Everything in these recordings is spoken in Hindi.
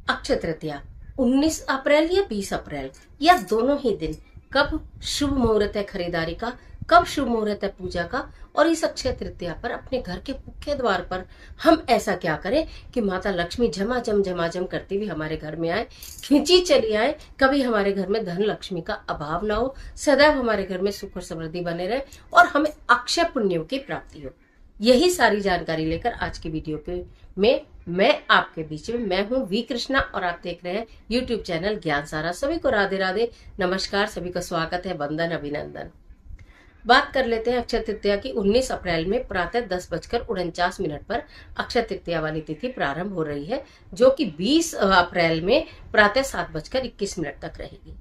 अक्षय तृतीया 19 अप्रैल या 20 अप्रैल या दोनों ही दिन कब शुभ मुहूर्त है खरीदारी का, कब शुभ मुहूर्त है पूजा का। और इस अक्षय तृतीया पर अपने घर के मुख्य द्वार पर हम ऐसा क्या करें कि माता लक्ष्मी झमाझम करती हुई हमारे घर में आए, खींची चली आए। कभी हमारे घर में धन लक्ष्मी का अभाव ना हो, सदैव हमारे घर में सुख और समृद्धि बने रहे और हमें अक्षय पुण्यों की प्राप्ति हो। यही सारी जानकारी लेकर आज की वीडियो पे मैं आपके बीच में मैं हूं वी कृष्णा और आप देख रहे हैं यूट्यूब चैनल ज्ञान सारा। सभी को राधे राधे, नमस्कार, सभी का स्वागत है, वंदन, अभिनंदन। बात कर लेते हैं अक्षय तृतीया की। 19 अप्रैल में प्रातः 10:49 पर अक्षय तृतीया वाली तिथि प्रारंभ हो रही है, जो कि 20 अप्रैल में प्रातः 7:21 तक रहेगी।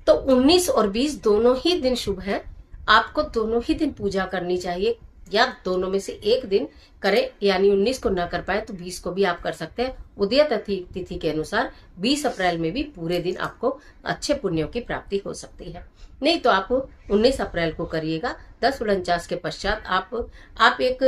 तो 19 और 20 दोनों ही दिन शुभ हैं। आपको दोनों ही दिन पूजा करनी चाहिए या दोनों में से एक दिन करें, यानी 19 को ना कर पाए तो 20 को भी आप कर सकते हैं। उदय तिथि के अनुसार 20 अप्रैल में भी पूरे दिन आपको अच्छे पुण्यों की प्राप्ति हो सकती है। नहीं तो आप 19 अप्रैल को करिएगा। 10:49 के पश्चात आप एक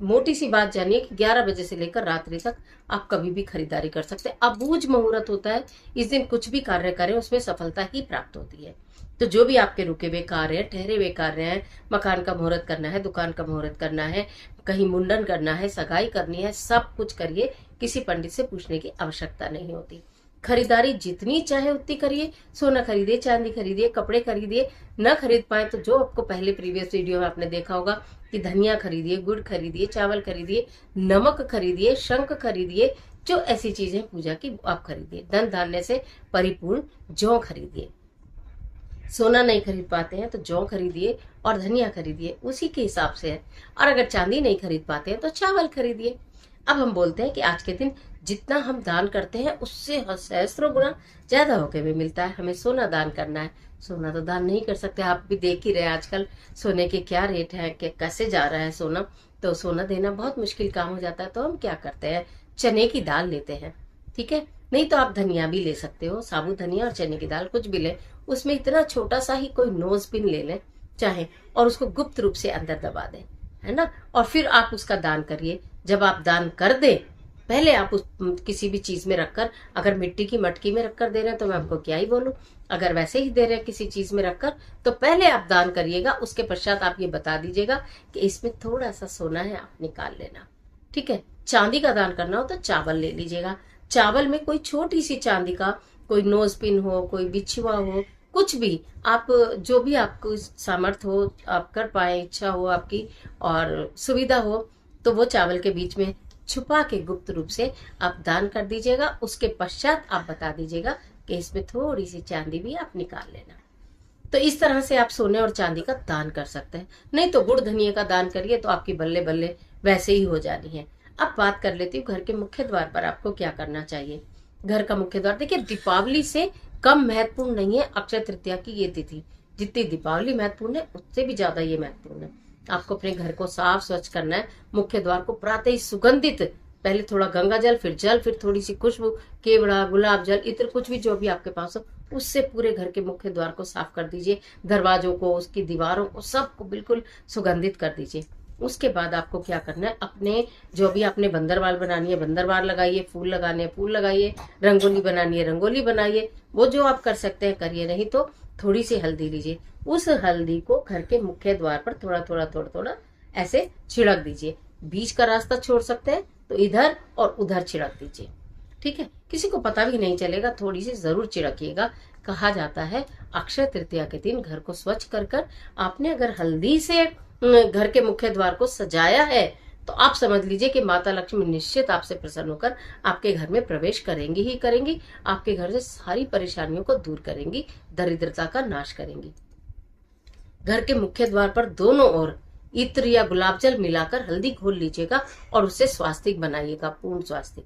मोटी सी बात जानिए कि 11 बजे से लेकर रात्रि तक आप कभी भी खरीदारी कर सकते हैं। अबूझ मुहूर्त होता है, इस दिन कुछ भी कार्य करें उसमें सफलता ही प्राप्त होती है। तो जो भी आपके रुके हुए कार्य, ठहरे हुए कार्य हैं, मकान का मुहूर्त करना है, दुकान का मुहूर्त करना है, कहीं मुंडन करना है, सगाई करनी है, सब कुछ करिए। किसी पंडित से पूछने की आवश्यकता नहीं होती। खरीदारी जितनी चाहे उतनी करिए। सोना खरीदिए, चांदी खरीदिए, कपड़े खरीदिए। न खरीद पाए तो जो आपको पहले प्रीवियस वीडियो में आपने देखा होगा कि धनिया खरीदिए, गुड़ खरीदिए, चावल खरीदिए, नमक खरीदिए, शंख खरीदिए। जो ऐसी चीजें पूजा की आप खरीदिए। धन धान्य से परिपूर्ण जौ खरीदिए। सोना नहीं खरीद पाते हैं तो जौ खरीदिए और धनिया खरीदिए, उसी के हिसाब से है। और अगर चांदी नहीं खरीद पाते हैं तो चावल खरीदिए। अब हम बोलते हैं कि आज के दिन जितना हम दान करते हैं उससे सहस्त्रों गुना ज्यादा होके भी मिलता है। हमें सोना दान करना है। सोना तो दान नहीं कर सकते, आप भी देख ही रहे हैं आजकल सोने के क्या रेट है, कि कैसे जा रहा है सोना। तो सोना देना बहुत मुश्किल काम हो जाता है। तो हम क्या करते हैं, चने की दाल लेते हैं, ठीक है। नहीं तो आप धनिया भी ले सकते हो, साबुत धनिया और चने की दाल कुछ भी ले। उसमें इतना छोटा सा ही कोई नोज पिन ले लें चाहे, और उसको गुप्त रूप से अंदर दबा दें, है ना। और फिर आप उसका दान करिए। जब आप दान कर दे, पहले आप उस किसी भी चीज में रखकर, अगर मिट्टी की मटकी में रखकर दे रहे हैं तो मैं आपको क्या ही बोलूं, अगर वैसे ही दे रहे हैं किसी चीज में रखकर, तो पहले आप दान करिएगा। उसके पश्चात आप ये बता दीजिएगा कि इसमें थोड़ा सा सोना है, आप निकाल लेना, ठीक है। चांदी का दान करना हो तो चावल ले लीजिएगा। चावल में कोई छोटी सी चांदी का कोई नोज पिन हो, कोई बिछुआ हो, कुछ भी आप, जो भी आपको सामर्थ्य हो, आप कर पाए, इच्छा हो आपकी और सुविधा हो, तो वो चावल के बीच में छुपा के गुप्त रूप से आप दान कर दीजिएगा। उसके पश्चात आप बता दीजिएगा कि इसमें थोड़ी सी चांदी भी आप निकाल लेना। तो इस तरह से आप सोने और चांदी का दान कर सकते हैं। नहीं तो गुड़ धनिया का दान करिए तो आपकी बल्ले बल्ले वैसे ही हो जानी है। अब बात कर लेती हूँ घर के मुख्य द्वार पर आपको क्या करना चाहिए। घर का मुख्य द्वार, देखिए, दीपावली से कम महत्वपूर्ण नहीं है अक्षय तृतीया की ये तिथि। जितनी दीपावली महत्वपूर्ण है उससे भी ज्यादा ये महत्वपूर्ण है। आपको अपने घर को साफ स्वच्छ करना है। मुख्य द्वार को प्रातः ही सुगंधित, पहले थोड़ा गंगा जल, फिर जल, फिर थोड़ी सी खुशबू, केवड़ा, गुलाब जल, इत्र, कुछ भी जो भी आपके पास हो, उससे पूरे घर के मुख्य द्वार को साफ कर दीजिए। दरवाजों को, उसकी दीवारों को, सबको बिल्कुल सुगंधित कर दीजिए। उसके बाद आपको क्या करना है, अपने जो भी आपने बंदरवाल बनानी है बंदरवाल लगाइए, फूल लगाने हैं फूल लगाइए, रंगोली बनानी है रंगोली बनाइए। वो जो आप कर सकते हैं करिए। नहीं तो थोड़ी सी हल्दी लीजिए, उस हल्दी को घर के मुख्य द्वार पर थोड़ा ऐसे छिड़क दीजिए। बीच का रास्ता छोड़ सकते हैं तो इधर और उधर छिड़क दीजिए, ठीक है। किसी को पता भी नहीं चलेगा, थोड़ी सी जरूर छिड़किएगा। कहा जाता है अक्षय तृतीया के दिन घर को स्वच्छ कर आपने अगर हल्दी से घर के मुख्य द्वार को सजाया है तो आप समझ लीजिए कि माता लक्ष्मी निश्चित आपसे प्रसन्न होकर आपके घर में प्रवेश करेंगी ही करेंगी। आपके घर से सारी परेशानियों को दूर करेंगी, दरिद्रता का नाश करेंगी। घर के मुख्य द्वार पर दोनों ओर इत्र या गुलाब जल मिलाकर हल्दी घोल लीजिएगा और उससे स्वास्तिक बनाइएगा, पूर्ण स्वास्तिक,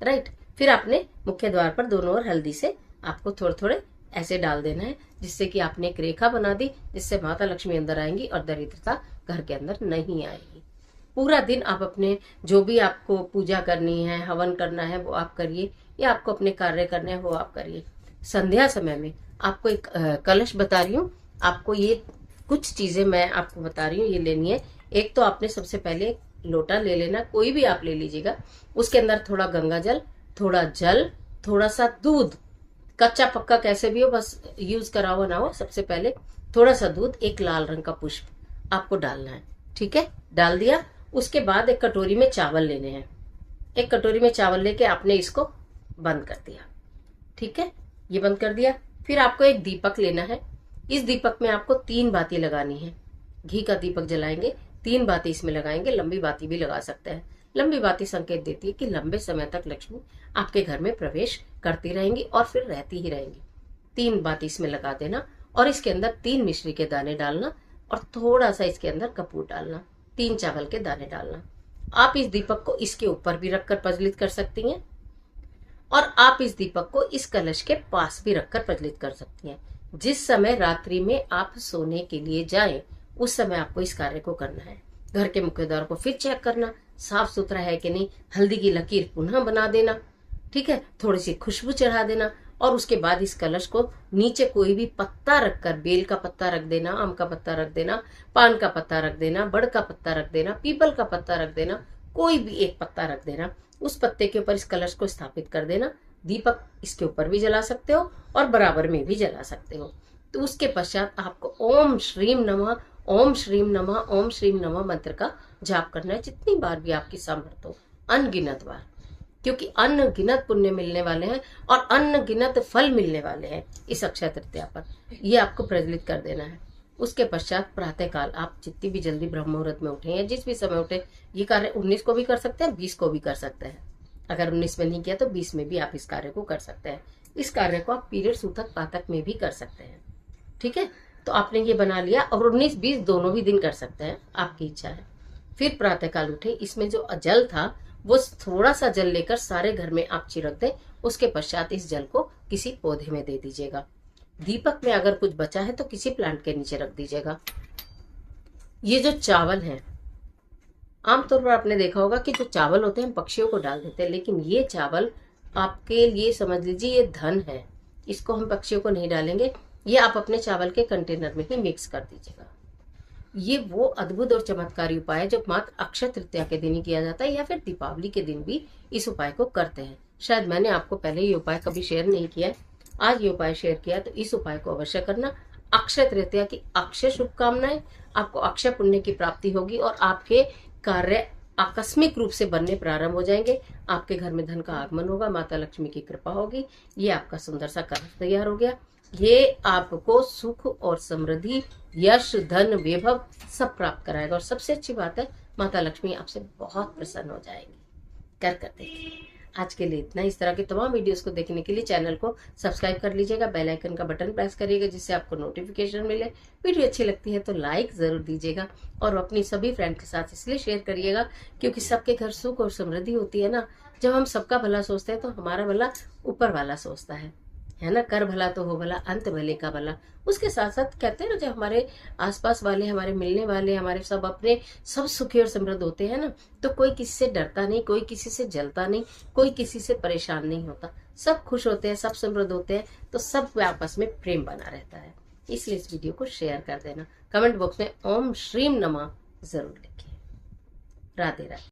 राइट। फिर आपने मुख्य द्वार पर दोनों ओर हल्दी से आपको थोड़े थोड़े ऐसे डाल देना है, जिससे कि आपने एक रेखा बना दी, जिससे माता लक्ष्मी अंदर आएंगी और दरिद्रता घर के अंदर नहीं आएगी। पूरा दिन आप अपने जो भी आपको पूजा करनी है, हवन करना है, वो आप करिए, या आपको अपने कार्य करने हैं वो आप करिए। संध्या समय में आपको एक कलश बता रही हूँ, आपको ये कुछ चीजें मैं आपको बता रही हूँ, ये लेनी है। एक तो आपने सबसे पहले लोटा ले लेना, कोई भी आप ले लीजिएगा। उसके अंदर थोड़ा गंगा जल, थोड़ा जल, थोड़ा सा दूध, कच्चा पक्का कैसे भी हो, बस यूज करा हुआ ना हो। सबसे पहले थोड़ा सा दूध, एक लाल रंग का पुष्प आपको डालना है। ठीक है, डाल दिया। उसके बाद एक कटोरी में चावल लेने हैं। एक कटोरी में चावल लेके आपने इसको बंद कर दिया। ठीक है, ये बंद कर दिया। फिर आपको एक दीपक लेना है। इस दीपक में आपको 3 बाती लगानी है। घी का दीपक जलाएंगे, 3 बाती इसमें लगाएंगे। लंबी बाती भी लगा सकते हैं। लंबी बाती संकेत देती है कि लंबे समय तक लक्ष्मी आपके घर में प्रवेश करती रहेंगी और फिर रहती ही रहेंगी। 3 बाती इसमें लगा देना और इसके अंदर 3 मिश्री के दाने डालना और थोड़ा सा इसके अंदर कपूर डालना, 3 चावल के दाने डालना। आप इस दीपक को इसके ऊपर भी रखकर प्रज्वलित कर सकती हैं और आप इस दीपक को इस कलश के पास भी रखकर प्रज्वलित कर सकती हैं। जिस समय रात्रि में आप सोने के लिए जाएं, उस समय आपको इस कार्य को करना है। घर के मुख्य द्वार को फिर चेक करना, साफ सुथरा है कि नहीं। हल्दी की लकीर पुनः बना देना। ठीक है, थोड़ी सी खुशबू चढ़ा देना और उसके बाद इस कलश को नीचे कोई भी पत्ता रखकर, बेल का पत्ता रख देना, आम का पत्ता रख देना, पान का पत्ता रख देना, बड़ का पत्ता रख देना, पीपल का पत्ता रख देना, कोई भी एक पत्ता रख देना। उस पत्ते के ऊपर इस कलश को स्थापित कर देना। दीपक इसके ऊपर भी जला सकते हो और बराबर में भी जला सकते हो। तो उसके पश्चात आपको ओम श्रीम नमः, ओम श्रीम नमः, ओम श्रीम नमः मंत्र का जाप करना है, जितनी बार भी आपकी सामर्थ हो, अनगिनत बार, क्योंकि अनगिनत पुण्य मिलने वाले हैं और अनगिनत फल मिलने वाले हैं इस अक्षय तृतीया पर। ये आपको प्रज्वलित कर देना है। उसके पश्चात प्रातः काल आप जितनी भी जल्दी ब्रह्म मुहूर्त में उठे या जिस भी समय उठे, ये कार्य 19 को भी कर सकते हैं, 20 को भी कर सकते हैं। अगर 19 में नहीं किया तो 20 में भी आप इस कार्य को कर सकते हैं। इस कार्य को आप पीरियड सूतक पातक में भी कर सकते हैं। ठीक है, तो आपने ये बना लिया और 19-20 दोनों भी दिन कर सकते हैं, आपकी इच्छा है। फिर प्रातःकाल उठे, इसमें जो जल था वो थोड़ा सा जल लेकर सारे घर में आप छिड़क दें। उसके पश्चात इस जल को किसी पौधे में दे दीजिएगा। दीपक में अगर कुछ बचा है तो किसी प्लांट के नीचे रख दीजिएगा। ये जो चावल है, आमतौर पर आपने देखा होगा कि जो चावल होते हैं पक्षियों को डाल देते हैं, लेकिन ये चावल आपके लिए समझ लीजिए ये धन है। इसको हम पक्षियों को नहीं डालेंगे, ये आप अपने चावल के कंटेनर में ही मिक्स कर दीजिएगा। ये वो अद्भुत और चमत्कारी उपाय है जो मात्र अक्षय तृतीया के दिन ही किया जाता है या फिर दीपावली के दिन भी इस उपाय को करते हैं। शायद मैंने आपको पहले ये उपाय कभी शेयर नहीं किया है, आज ये उपाय शेयर किया, तो इस उपाय को अवश्य करना। अक्षय तृतीया की अक्षय शुभकामनाएं। आपको अक्षय पुण्य की प्राप्ति होगी और आपके कार्य आकस्मिक रूप से बनने प्रारंभ हो जाएंगे। आपके घर में धन का आगमन होगा, माता लक्ष्मी की कृपा होगी। ये आपका सुंदर सा कलश तैयार हो गया। ये आपको सुख और समृद्धि, यश, धन, वैभव सब प्राप्त कराएगा और सबसे अच्छी बात है माता लक्ष्मी आपसे बहुत प्रसन्न हो जाएंगी। कर देखिए। आज के लिए इतना। इस तरह के तमाम वीडियोस को देखने के लिए चैनल को सब्सक्राइब कर लीजिएगा, बेल आइकन का बटन प्रेस करिएगा जिससे आपको नोटिफिकेशन मिले। वीडियो अच्छी लगती है तो लाइक जरूर दीजिएगा और अपनी सभी फ्रेंड के साथ इसलिए शेयर करिएगा क्योंकि सबके घर सुख और समृद्धि होती है ना। जब हम सबका भला सोचते हैं तो हमारा भला ऊपर वाला सोचता है ना। कर भला तो हो भला, अंत भले का भला। उसके साथ साथ कहते हैं ना, जब हमारे आसपास वाले, हमारे मिलने वाले, हमारे सब अपने सब सुखी और समृद्ध होते हैं ना, तो कोई किसी से डरता नहीं, कोई किसी से जलता नहीं, कोई किसी से परेशान नहीं होता। सब खुश होते हैं, सब समृद्ध होते हैं, तो सब आपस में प्रेम बना रहता है। इसलिए इस वीडियो को शेयर कर देना। कमेंट बॉक्स में ओम श्रीम नमः जरूर लिखिए। राधे राधे।